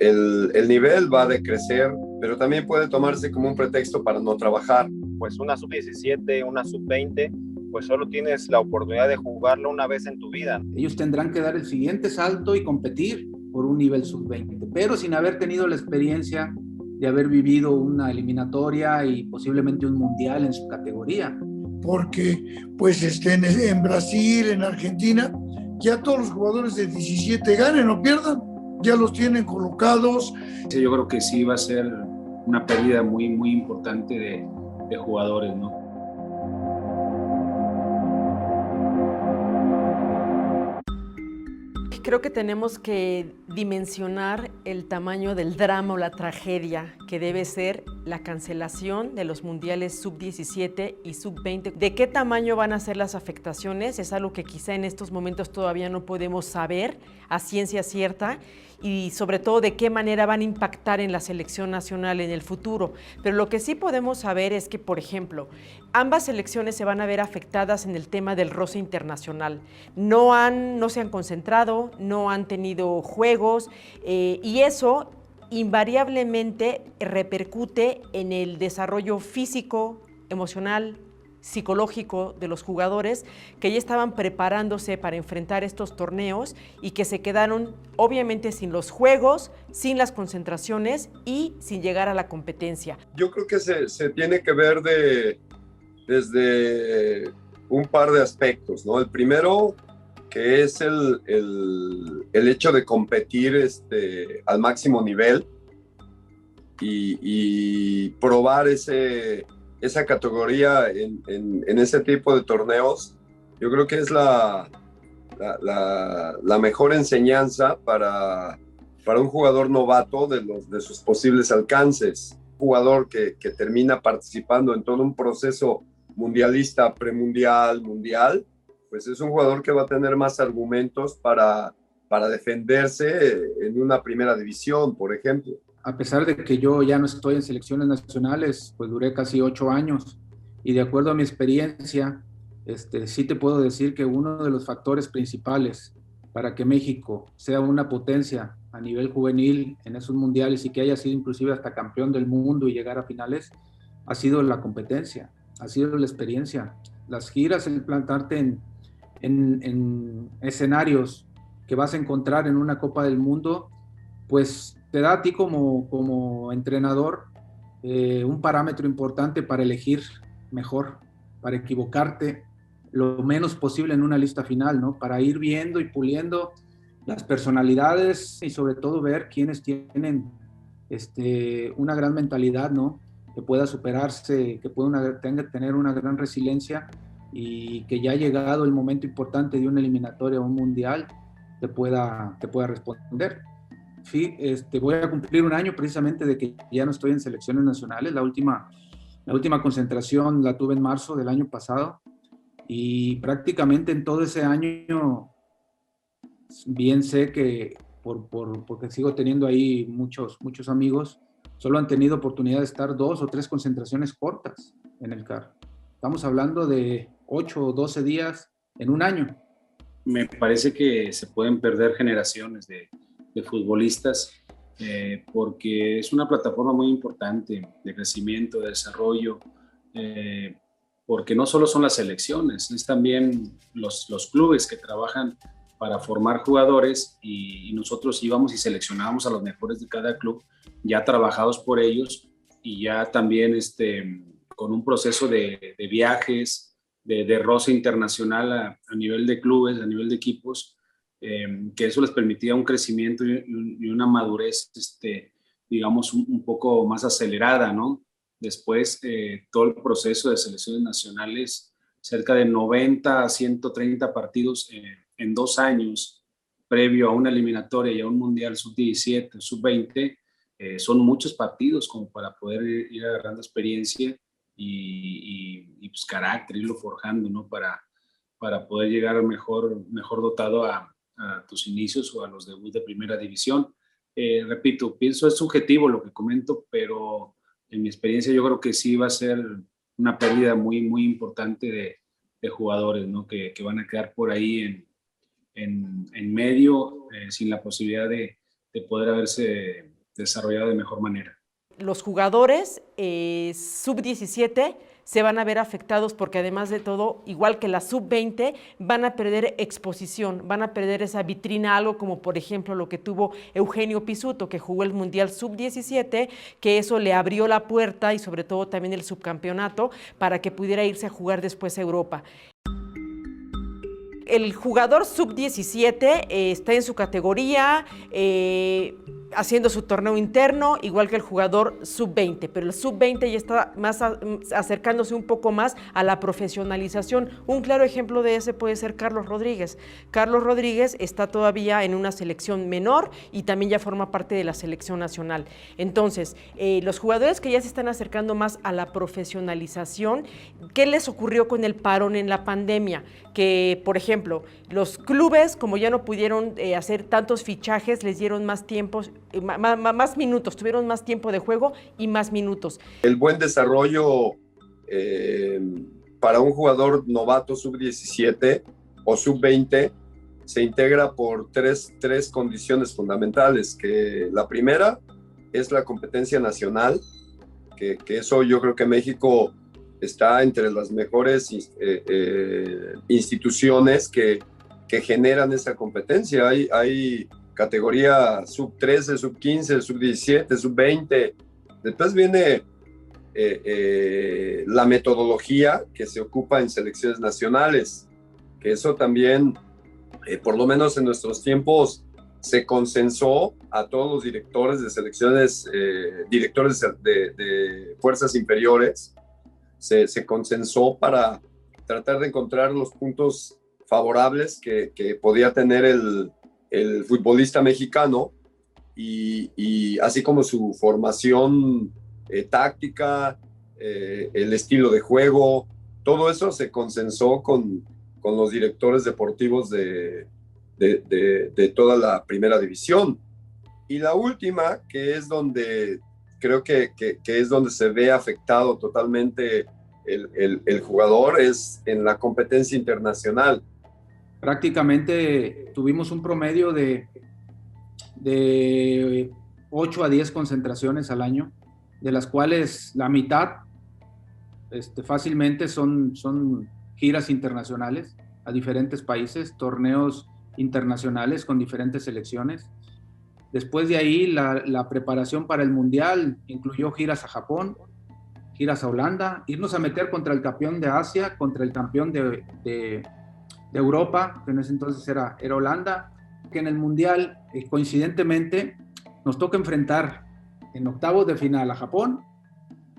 el nivel va a decrecer, pero también puede tomarse como un pretexto para no trabajar. Pues una sub-17, una sub-20, pues solo tienes la oportunidad de jugarlo una vez en tu vida. Ellos tendrán que dar el siguiente salto y competir por un nivel sub-20, pero sin haber tenido la experiencia de haber vivido una eliminatoria y posiblemente un mundial en su categoría. Porque pues en Brasil, en Argentina, ya todos los jugadores de 17 ganen o pierdan, ya los tienen colocados. Yo creo que sí va a ser una pérdida muy, muy importante de jugadores, ¿no? Creo que tenemos que dimensionar el tamaño del drama o la tragedia que debe ser la cancelación de los mundiales sub-17 y sub-20. ¿De qué tamaño van a ser las afectaciones? Es algo que quizá en estos momentos todavía no podemos saber a ciencia cierta, y sobre todo de qué manera van a impactar en la selección nacional en el futuro. Pero lo que sí podemos saber es que, por ejemplo, ambas selecciones se van a ver afectadas en el tema del roce internacional. No se han concentrado, no han tenido juegos, y eso invariablemente repercute en el desarrollo físico, emocional, psicológico de los jugadores que ya estaban preparándose para enfrentar estos torneos y que se quedaron obviamente sin los juegos, sin las concentraciones y sin llegar a la competencia. Yo creo que se tiene que ver desde un par de aspectos, ¿no? El primero, que es el hecho de competir al máximo nivel y probar esa categoría en ese tipo de torneos. Yo creo que es la mejor enseñanza para un jugador novato de sus posibles alcances. Un jugador que termina participando en todo un proceso mundialista, premundial, mundial, pues es un jugador que va a tener más argumentos para defenderse en una primera división, por ejemplo. A pesar de que yo ya no estoy en selecciones nacionales, pues duré casi 8 años y de acuerdo a mi experiencia, sí te puedo decir que uno de los factores principales para que México sea una potencia a nivel juvenil en esos mundiales y que haya sido inclusive hasta campeón del mundo y llegar a finales, ha sido la competencia, ha sido la experiencia. Las giras, el plantarte en escenarios que vas a encontrar en una Copa del Mundo, pues te da a ti como entrenador un parámetro importante para elegir mejor, para equivocarte lo menos posible en una lista final, ¿no? Para ir viendo y puliendo las personalidades y sobre todo ver quiénes tienen una gran mentalidad, ¿no? Que pueda superarse, que pueda tener una gran resiliencia y que ya ha llegado el momento importante de una eliminatoria o un mundial te pueda responder. Sí, voy a cumplir un año precisamente de que ya no estoy en selecciones nacionales. La última concentración la tuve en marzo del año pasado y prácticamente en todo ese año, bien sé que porque sigo teniendo ahí muchos amigos, solo han tenido oportunidad de estar 2 o 3 concentraciones cortas en el CAR. Estamos hablando de 8 o 12 días en un año. Me parece que se pueden perder generaciones de futbolistas porque es una plataforma muy importante de crecimiento, de desarrollo, porque no solo son las selecciones, es también los clubes que trabajan para formar jugadores y nosotros íbamos y seleccionábamos a los mejores de cada club, ya trabajados por ellos y ya también con un proceso de viajes, de roce internacional a nivel de clubes, a nivel de equipos, que eso les permitía un crecimiento y una madurez, digamos, un poco más acelerada, ¿no? Después, todo el proceso de selecciones nacionales, cerca de 90 a 130 partidos en 2 años, previo a una eliminatoria y a un mundial sub-17, sub-20, son muchos partidos como para poder ir agarrando experiencia y pues carácter, irlo forjando, ¿no? Para poder llegar mejor dotado a tus inicios o a los debuts de primera división. Repito, pienso es subjetivo lo que comento, pero en mi experiencia yo creo que sí va a ser una pérdida muy, muy importante de jugadores, ¿no? Que van a quedar por ahí en medio sin la posibilidad de poder haberse desarrollado de mejor manera. Los jugadores sub-17 se van a ver afectados porque además de todo, igual que la sub-20, van a perder exposición, van a perder esa vitrina, algo como por ejemplo lo que tuvo Eugenio Pizzuto, que jugó el Mundial sub-17, que eso le abrió la puerta y sobre todo también el subcampeonato para que pudiera irse a jugar después a Europa. El jugador sub-17 está en su categoría, haciendo su torneo interno, igual que el jugador sub-20, pero el sub-20 ya está más acercándose un poco más a la profesionalización. Un claro ejemplo de ese puede ser Carlos Rodríguez. Carlos Rodríguez está todavía en una selección menor y también ya forma parte de la selección nacional. Entonces, los jugadores que ya se están acercando más a la profesionalización, ¿qué les ocurrió con el parón en la pandemia? Que, por ejemplo, los clubes, como ya no pudieron hacer tantos fichajes, les dieron más tiempo, más minutos, tuvieron más tiempo de juego y más minutos. El buen desarrollo para un jugador novato sub-17 o sub-20 se integra por tres condiciones fundamentales, que la primera es la competencia nacional, que eso yo creo que México está entre las mejores instituciones que generan esa competencia. Hay categoría sub-13, sub-15, sub-17, sub-20. Después viene la metodología que se ocupa en selecciones nacionales, que eso también, por lo menos en nuestros tiempos, se consensó a todos los directores de selecciones, directores de fuerzas inferiores, se consensó para tratar de encontrar los puntos favorables que podía tener el futbolista mexicano y así como su formación táctica, el estilo de juego, todo eso se consensó con los directores deportivos de toda la primera división. Y la última, que es donde creo que es donde se ve afectado totalmente el jugador, es en la competencia internacional. Prácticamente tuvimos un promedio de 8 a 10 concentraciones al año, de las cuales la mitad fácilmente son giras internacionales a diferentes países, torneos internacionales con diferentes selecciones. Después de ahí, la preparación para el Mundial incluyó giras a Japón, giras a Holanda, irnos a meter contra el campeón de Asia, contra el campeón de Europa, que en ese entonces era Holanda, que en el Mundial, coincidentemente, nos toca enfrentar en octavos de final a Japón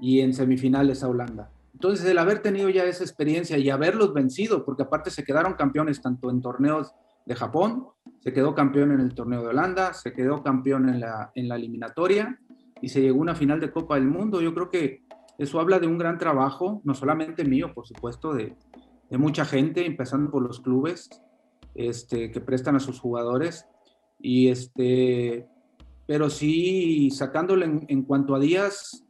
y en semifinales a Holanda. Entonces, el haber tenido ya esa experiencia y haberlos vencido, porque aparte se quedaron campeones tanto en torneos de Japón, se quedó campeón en el torneo de Holanda, se quedó campeón en la eliminatoria y se llegó a una final de Copa del Mundo. Yo creo que eso habla de un gran trabajo, no solamente mío, por supuesto, de mucha gente, empezando por los clubes que prestan a sus jugadores. Pero sí, sacándolo en cuanto a días,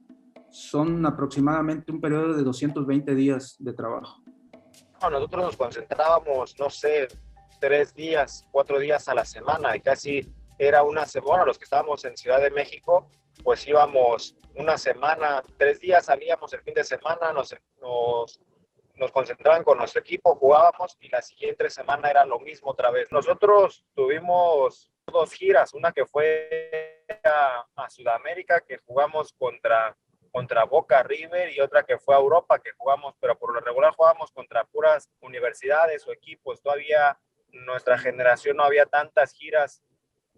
son aproximadamente un periodo de 220 días de trabajo. Nosotros nos concentrábamos, no sé, 3 días, 4 días a la semana, y casi era una semana. Los que estábamos en Ciudad de México, pues íbamos una semana, 3 días, salíamos el fin de semana, nos concentraban con nuestro equipo, jugábamos y la siguiente semana era lo mismo otra vez. Nosotros tuvimos 2 giras, una que fue a Sudamérica, que jugamos contra Boca River, y otra que fue a Europa, que jugamos, pero por lo regular jugábamos contra puras universidades o equipos. Todavía nuestra generación no había tantas giras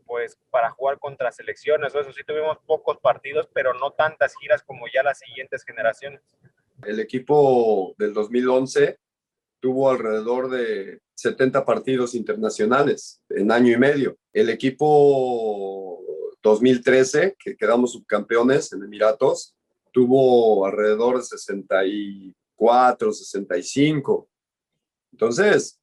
pues para jugar contra selecciones. Eso sí, tuvimos pocos partidos, pero no tantas giras como ya las siguientes generaciones. El equipo del 2011 tuvo alrededor de 70 partidos internacionales en año y medio. El equipo 2013, que quedamos subcampeones en Emiratos, tuvo alrededor de 64, 65. Entonces,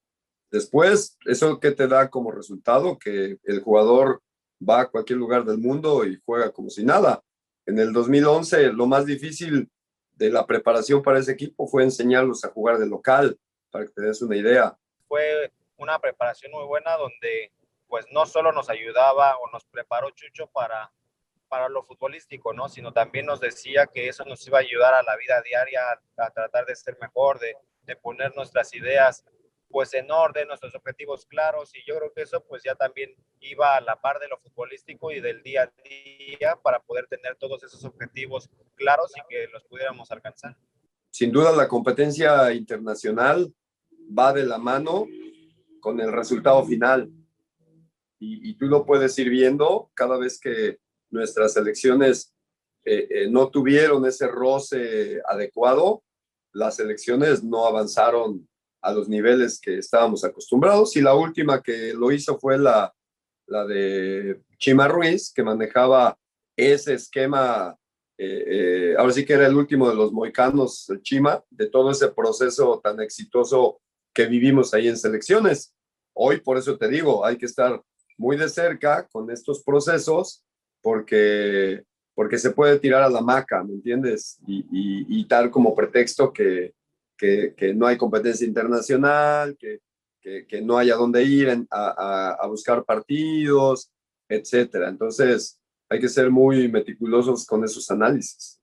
después, ¿eso qué te da como resultado? Que el jugador va a cualquier lugar del mundo y juega como si nada. En el 2011, lo más difícil de la preparación para ese equipo fue enseñarlos a jugar de local, para que te des una idea. Fue una preparación muy buena donde pues no solo nos ayudaba o nos preparó Chucho para para lo futbolístico, ¿no? Sino también nos decía que eso nos iba a ayudar a la vida diaria, a tratar de ser mejor, de poner nuestras ideas pues en orden, nuestros objetivos claros, y yo creo que eso pues ya también iba a la par de lo futbolístico y del día a día para poder tener todos esos objetivos claros y que los pudiéramos alcanzar. Sin duda la competencia internacional va de la mano con el resultado final y tú lo puedes ir viendo cada vez que nuestras selecciones no tuvieron ese roce adecuado, las selecciones no avanzaron a los niveles que estábamos acostumbrados, y la última que lo hizo fue la de Chima Ruiz, que manejaba ese esquema, ahora sí que era el último de los mohicanos, el Chima, de todo ese proceso tan exitoso que vivimos ahí en selecciones. Hoy, por eso te digo, hay que estar muy de cerca con estos procesos, porque se puede tirar a la hamaca, ¿me entiendes? Y dar como pretexto que no hay competencia internacional, que no hay a dónde ir a buscar partidos, etcétera. Entonces, hay que ser muy meticulosos con esos análisis.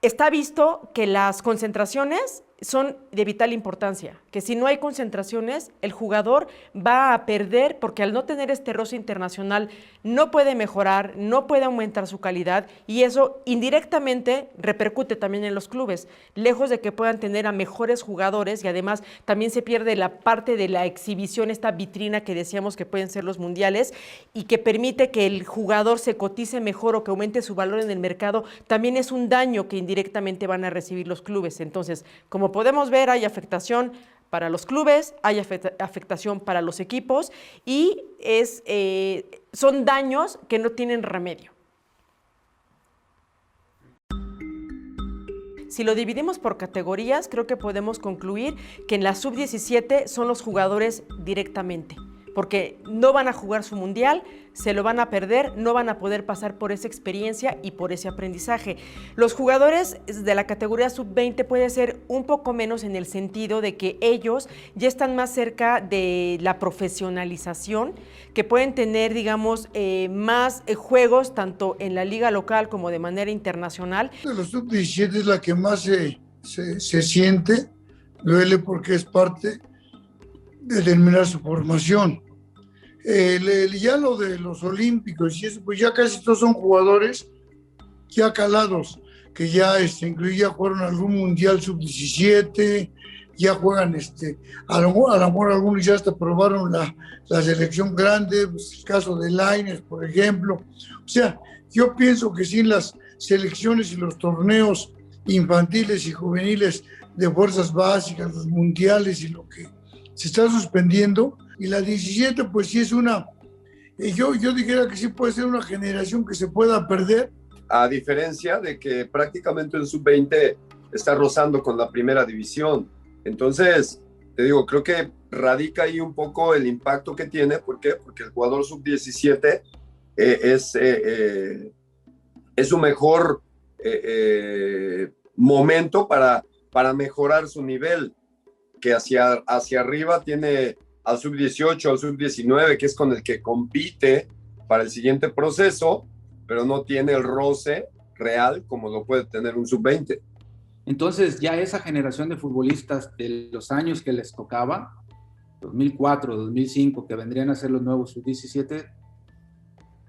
Está visto que las concentraciones son de vital importancia, que si no hay concentraciones, el jugador va a perder, porque al no tener este roce internacional no puede mejorar, no puede aumentar su calidad, y eso indirectamente repercute también en los clubes, lejos de que puedan tener a mejores jugadores, y además también se pierde la parte de la exhibición, esta vitrina que decíamos que pueden ser los mundiales, y que permite que el jugador se cotice mejor o que aumente su valor en el mercado. También es un daño que indirectamente van a recibir los clubes. Entonces, como podemos ver, hay afectación para los clubes, hay afectación para los equipos, y son daños que no tienen remedio. Si lo dividimos por categorías, creo que podemos concluir que en la sub-17 son los jugadores directamente, porque no van a jugar su mundial, se lo van a perder, no van a poder pasar por esa experiencia y por ese aprendizaje. Los jugadores de la categoría sub-20 puede ser un poco menos, en el sentido de que ellos ya están más cerca de la profesionalización, que pueden tener, digamos, más juegos tanto en la liga local como de manera internacional. Los sub-17 es la que más se siente, duele porque es parte de terminar su formación. Ya lo de los olímpicos y eso, pues ya casi todos son jugadores ya calados, que ya ya jugaron algún mundial sub-17, ya juegan, a lo mejor algunos ya hasta probaron la selección grande, pues el caso de Lainez, por ejemplo. O sea, yo pienso que sin las selecciones y los torneos infantiles y juveniles de fuerzas básicas, los mundiales y lo que se está suspendiendo, y la 17 pues sí es yo dijera que sí puede ser una generación que se pueda perder. A diferencia de que prácticamente el sub-20 está rozando con la primera división. Entonces, te digo, creo que radica ahí un poco el impacto que tiene. ¿Por qué? Porque el jugador sub-17 es su mejor momento para mejorar su nivel, que hacia arriba tiene al sub-18, al sub-19, que es con el que compite para el siguiente proceso, pero no tiene el roce real como lo puede tener un sub-20. Entonces ya esa generación de futbolistas de los años que les tocaba, 2004, 2005, que vendrían a ser los nuevos sub-17,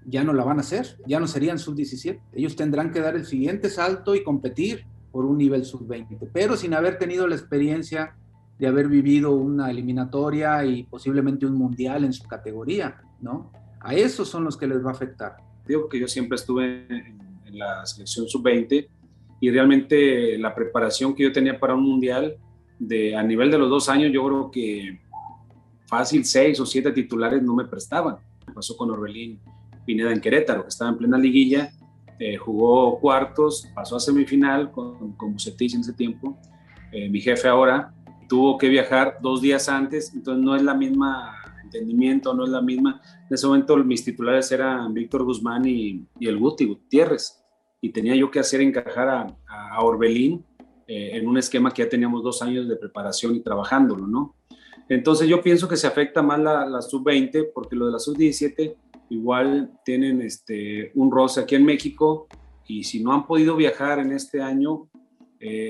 ya no la van a hacer, ya no serían sub-17. Ellos tendrán que dar el siguiente salto y competir por un nivel sub-20, pero sin haber tenido la experiencia de haber vivido una eliminatoria y posiblemente un mundial en su categoría, ¿no? A esos son los que les va a afectar. Digo que yo siempre estuve en la selección sub-20 y realmente la preparación que yo tenía para un mundial a nivel de los 2 años, yo creo que fácil 6 o 7 titulares no me prestaban. Pasó con Orbelín Pineda en Querétaro, que estaba en plena liguilla, jugó cuartos, pasó a semifinal con Bucetich en ese tiempo, mi jefe ahora, tuvo que viajar 2 días antes, entonces no es la misma entendimiento, no es la misma. En ese momento mis titulares eran Víctor Guzmán y el Guti Gutiérrez, y tenía yo que hacer encajar a Orbelín en un esquema que ya teníamos 2 años de preparación y trabajándolo, ¿no? Entonces yo pienso que se afecta más la sub-20, porque lo de la sub-17 igual tienen un roce aquí en México, y si no han podido viajar en este año,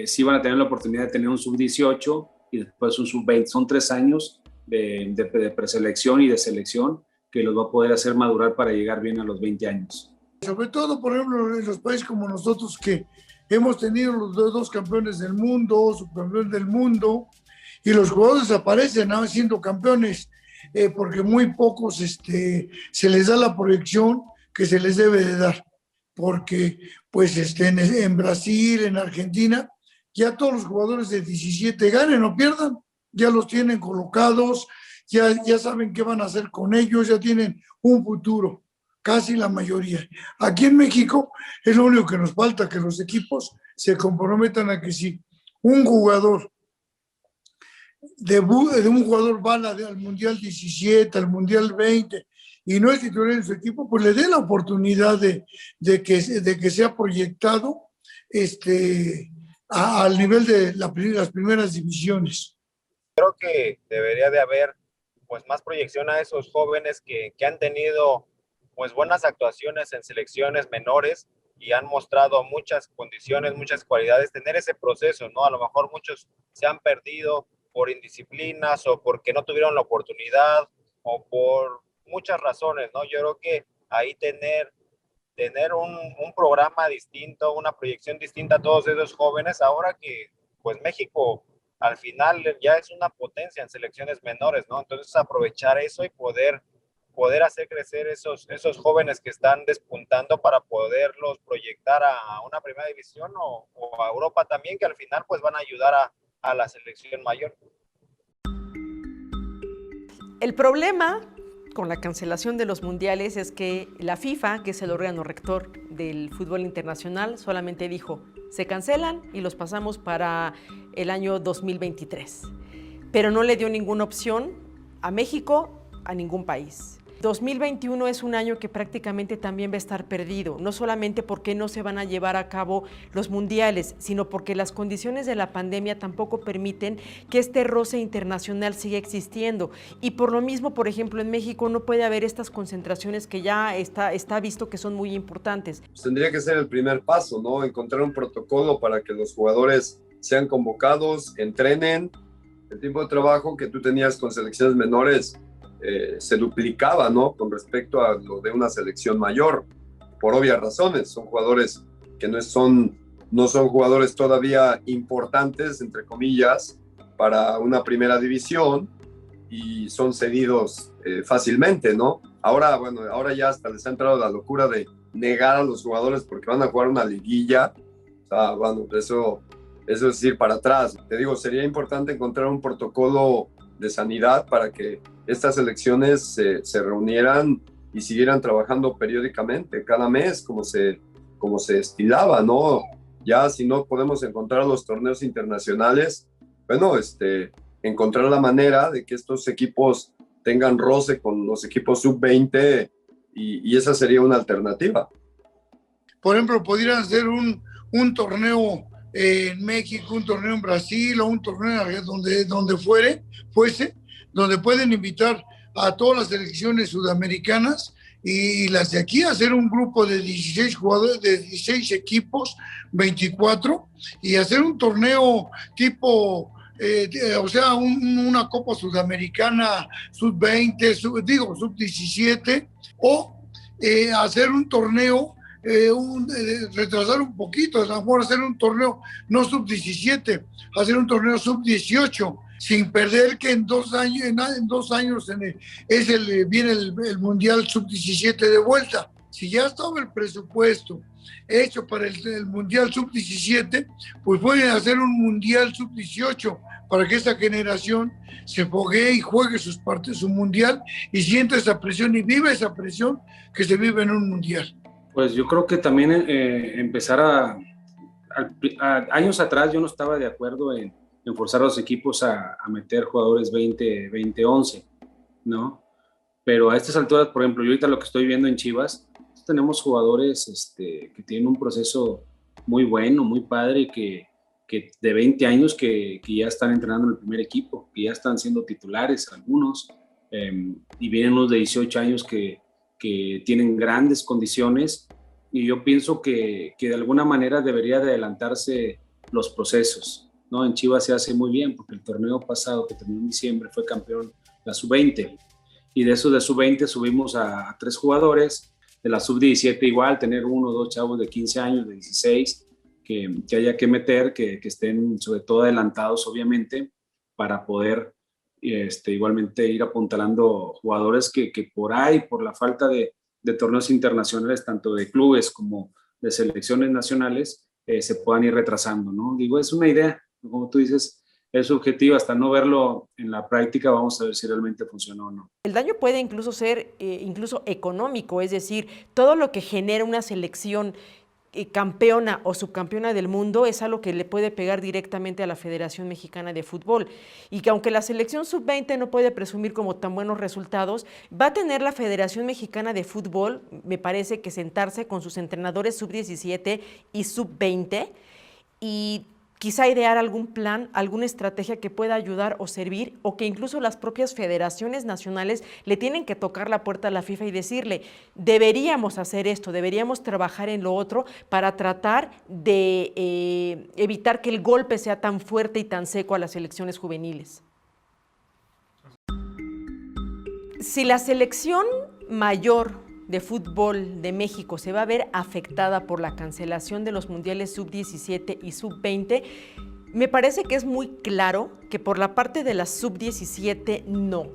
sí van a tener la oportunidad de tener un sub-18 y después un sub-20. Son 3 años de preselección y de selección que los va a poder hacer madurar para llegar bien a los 20 años. Sobre todo, por ejemplo, en los países como nosotros, que hemos tenido los dos campeones del mundo, subcampeón del mundo, y los jugadores aparecen siendo campeones, porque muy pocos se les da la proyección que se les debe de dar, porque pues en Brasil, en Argentina, ya todos los jugadores de 17 ganen o pierdan, ya los tienen colocados, ya saben qué van a hacer con ellos, ya tienen un futuro, casi la mayoría. Aquí en México es lo único que nos falta, que los equipos se comprometan a que si un jugador de un jugador va al Mundial 17, al Mundial 20 y no es titular en su equipo, pues le dé la oportunidad de que sea proyectado al nivel de las primeras divisiones. Creo que debería de haber pues más proyección a esos jóvenes que han tenido pues buenas actuaciones en selecciones menores y han mostrado muchas condiciones, muchas cualidades, tener ese proceso, ¿no? A lo mejor muchos se han perdido por indisciplinas o porque no tuvieron la oportunidad o por muchas razones, ¿no? Yo creo que ahí tener un programa distinto, una proyección distinta a todos esos jóvenes, ahora que pues México al final ya es una potencia en selecciones menores, ¿no? Entonces aprovechar eso y poder hacer crecer esos jóvenes que están despuntando para poderlos proyectar a una primera división o a Europa también, que al final pues van a ayudar a la selección mayor. El problema con la cancelación de los mundiales es que la FIFA, que es el órgano rector del fútbol internacional, solamente dijo, se cancelan y los pasamos para el año 2023. Pero no le dio ninguna opción a México, a ningún país. 2021 es un año que prácticamente también va a estar perdido, no solamente porque no se van a llevar a cabo los mundiales, sino porque las condiciones de la pandemia tampoco permiten que este roce internacional siga existiendo. Y por lo mismo, por ejemplo, en México no puede haber estas concentraciones que ya está visto que son muy importantes. Pues tendría que ser el primer paso, ¿no? Encontrar un protocolo para que los jugadores sean convocados, entrenen. El tiempo de trabajo que tú tenías con selecciones menores se duplicaba, ¿no? Con respecto a lo de una selección mayor, por obvias razones. Son jugadores que no son jugadores todavía importantes, entre comillas, para una primera división y son cedidos fácilmente, ¿no? Ahora ya hasta les ha entrado la locura de negar a los jugadores porque van a jugar una liguilla. O sea, bueno, eso es ir para atrás. Te digo, sería importante encontrar un protocolo de sanidad para que estas elecciones se reunieran y siguieran trabajando periódicamente, cada mes, como se estilaba, ¿no? Ya si no podemos encontrar los torneos internacionales, bueno, encontrar la manera de que estos equipos tengan roce con los equipos sub-20 y esa sería una alternativa. Por ejemplo, podrían hacer un torneo en México, un torneo en Brasil o un torneo donde fuese, donde pueden invitar a todas las selecciones sudamericanas y las de aquí, hacer un grupo de 16 jugadores, de 16 equipos, 24, y hacer un torneo tipo, una Copa Sudamericana sub-20, sub-17, o hacer un torneo, retrasar un poquito, a lo mejor hacer un torneo no sub-17, hacer un torneo sub-18, sin perder que en 2 años viene el Mundial Sub-17 de vuelta. Si ya estaba el presupuesto hecho para el Mundial Sub-17, pues pueden hacer un Mundial Sub-18 para que esta generación se foguee y juegue su Mundial y sienta esa presión y viva esa presión que se vive en un Mundial. Pues yo creo que también empezar años atrás yo no estaba de acuerdo en forzar a los equipos a meter jugadores 20-11, ¿no? Pero a estas alturas, por ejemplo, yo ahorita lo que estoy viendo en Chivas, tenemos jugadores que tienen un proceso muy bueno, muy padre, que de 20 años que ya están entrenando en el primer equipo, que ya están siendo titulares algunos, y vienen unos de 18 años que que tienen grandes condiciones y yo pienso que de alguna manera debería de adelantarse los procesos, ¿no? En Chivas se hace muy bien porque el torneo pasado que terminó en diciembre fue campeón la sub-20 y de esos de sub-20 subimos a 3 jugadores, de la sub-17 igual, tener 1 o 2 chavos de 15 años, de 16, que haya que meter, que estén sobre todo adelantados obviamente para poder igualmente ir apuntalando jugadores que por ahí, por la falta de torneos internacionales, tanto de clubes como de selecciones nacionales, se puedan ir retrasando, ¿no? Digo, es una idea, como tú dices, es subjetiva, hasta no verlo en la práctica vamos a ver si realmente funcionó o no. El daño puede incluso ser incluso económico, es decir, todo lo que genera una selección campeona o subcampeona del mundo es algo que le puede pegar directamente a la Federación Mexicana de Fútbol y que aunque la selección sub-20 no puede presumir como tan buenos resultados, va a tener la Federación Mexicana de Fútbol, me parece que sentarse con sus entrenadores sub-17 y sub-20 y quizá idear algún plan, alguna estrategia que pueda ayudar o servir, o que incluso las propias federaciones nacionales le tienen que tocar la puerta a la FIFA y decirle, deberíamos hacer esto, deberíamos trabajar en lo otro para tratar de evitar que el golpe sea tan fuerte y tan seco a las selecciones juveniles. Si la selección mayor de fútbol de México se va a ver afectada por la cancelación de los mundiales sub-17 y sub-20, me parece que es muy claro que por la parte de la sub-17 no.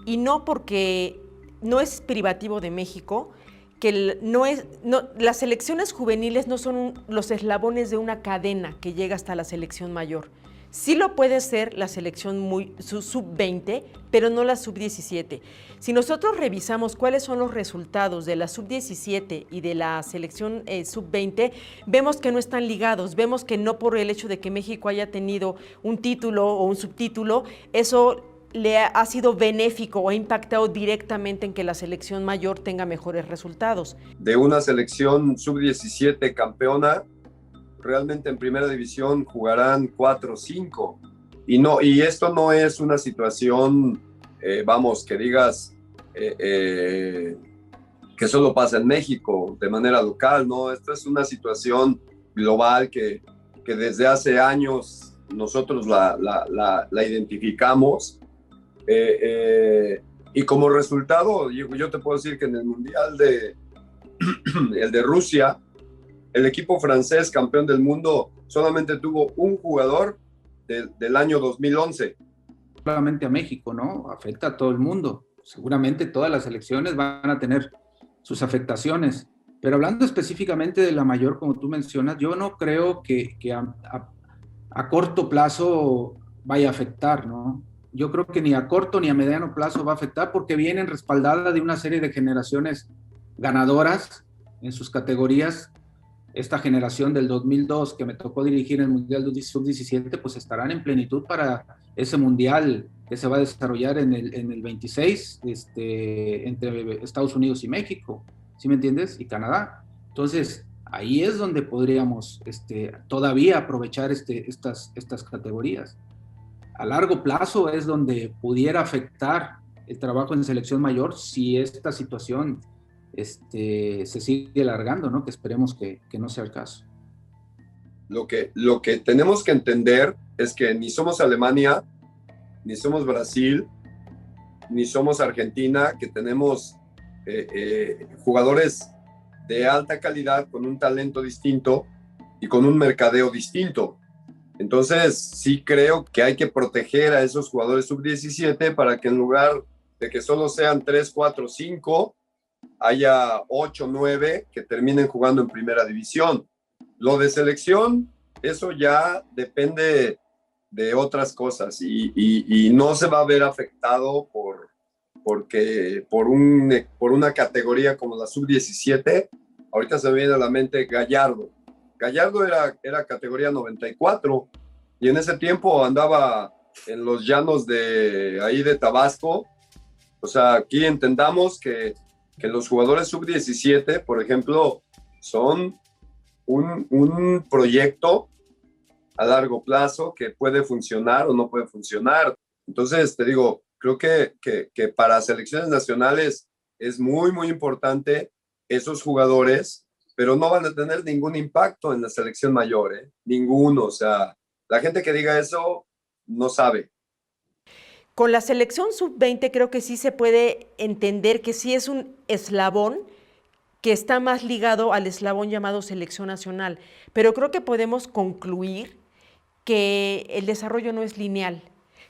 Y no porque no es privativo de México, que las selecciones juveniles no son los eslabones de una cadena que llega hasta la selección mayor. Sí lo puede ser la selección sub-20, pero no la sub-17. Si nosotros revisamos cuáles son los resultados de la sub-17 y de la selección sub-20, vemos que no están ligados, vemos que no por el hecho de que México haya tenido un título o un subtítulo, eso le ha sido benéfico o ha impactado directamente en que la selección mayor tenga mejores resultados. De una selección sub-17 campeona, realmente en primera división jugarán 4 o 5 y esto no es una situación que digas que solo pasa en México de manera local, no, esto es una situación global que desde hace años nosotros la identificamos y como resultado yo te puedo decir que en el mundial el de Rusia, el equipo francés campeón del mundo solamente tuvo un jugador del año 2011. Solamente a México, ¿no? Afecta a todo el mundo. Seguramente todas las selecciones van a tener sus afectaciones. Pero hablando específicamente de la mayor, como tú mencionas, yo no creo que a corto plazo vaya a afectar, ¿no? Yo creo que ni a corto ni a mediano plazo va a afectar porque vienen respaldadas de una serie de generaciones ganadoras en sus categorías. Esta generación del 2002 que me tocó dirigir el Mundial Sub-17, pues estarán en plenitud para ese Mundial que se va a desarrollar en el 26 entre Estados Unidos y México, ¿sí me entiendes? Y Canadá. Entonces, ahí es donde podríamos todavía aprovechar estas categorías. A largo plazo es donde pudiera afectar el trabajo en selección mayor si esta situación se sigue alargando, ¿no? Que esperemos que no sea el caso. Lo que tenemos que entender es que ni somos Alemania, ni somos Brasil, ni somos Argentina, que tenemos jugadores de alta calidad con un talento distinto y con un mercadeo distinto. Entonces, sí creo que hay que proteger a esos jugadores sub-17 para que en lugar de que solo sean 3, 4, 5, haya 8, 9 que terminen jugando en primera división. Lo de selección, eso ya depende de otras cosas y no se va a ver afectado por una categoría como la sub-17. Ahorita se me viene a la mente Gallardo. Gallardo era categoría 94 y en ese tiempo andaba en los llanos de ahí de Tabasco. O sea, aquí entendamos que los jugadores sub-17, por ejemplo, son un proyecto a largo plazo que puede funcionar o no puede funcionar. Entonces, te digo, creo que para selecciones nacionales es muy, muy importante esos jugadores, pero no van a tener ningún impacto en la selección mayor, ¿eh? Ninguno. O sea, la gente que diga eso no sabe. Con la selección sub-20 creo que sí se puede entender que sí es un eslabón que está más ligado al eslabón llamado selección nacional, pero creo que podemos concluir que el desarrollo no es lineal,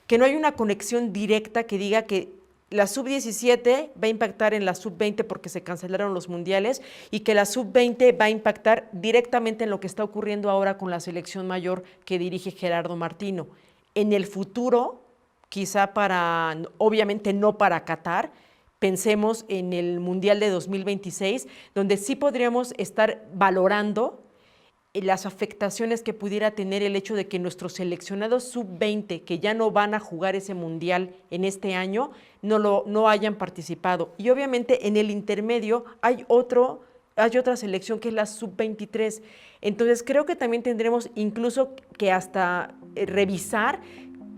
que no hay una conexión directa que diga que la sub-17 va a impactar en la sub-20 porque se cancelaron los mundiales y que la sub-20 va a impactar directamente en lo que está ocurriendo ahora con la selección mayor que dirige Gerardo Martino. En el futuro, quizá obviamente no para Qatar, pensemos en el Mundial de 2026, donde sí podríamos estar valorando las afectaciones que pudiera tener el hecho de que nuestros seleccionados sub-20, que ya no van a jugar ese mundial en este año, no hayan participado. Y obviamente en el intermedio hay otra selección que es la sub-23. Entonces creo que también tendremos incluso que hasta revisar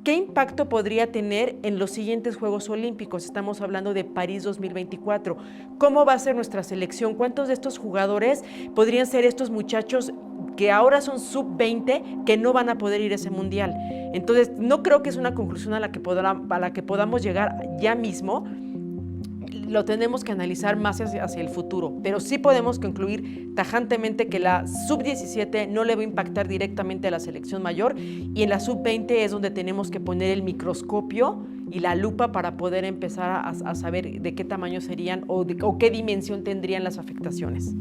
¿qué impacto podría tener en los siguientes Juegos Olímpicos? Estamos hablando de París 2024. ¿Cómo va a ser nuestra selección? ¿Cuántos de estos jugadores podrían ser estos muchachos que ahora son sub-20 que no van a poder ir a ese mundial? Entonces, no creo que es una conclusión a la que podamos llegar ya mismo. Lo tenemos que analizar más hacia el futuro, pero sí podemos concluir tajantemente que la sub-17 no le va a impactar directamente a la selección mayor y en la sub-20 es donde tenemos que poner el microscopio y la lupa para poder empezar a saber de qué tamaño serían o qué dimensión tendrían las afectaciones.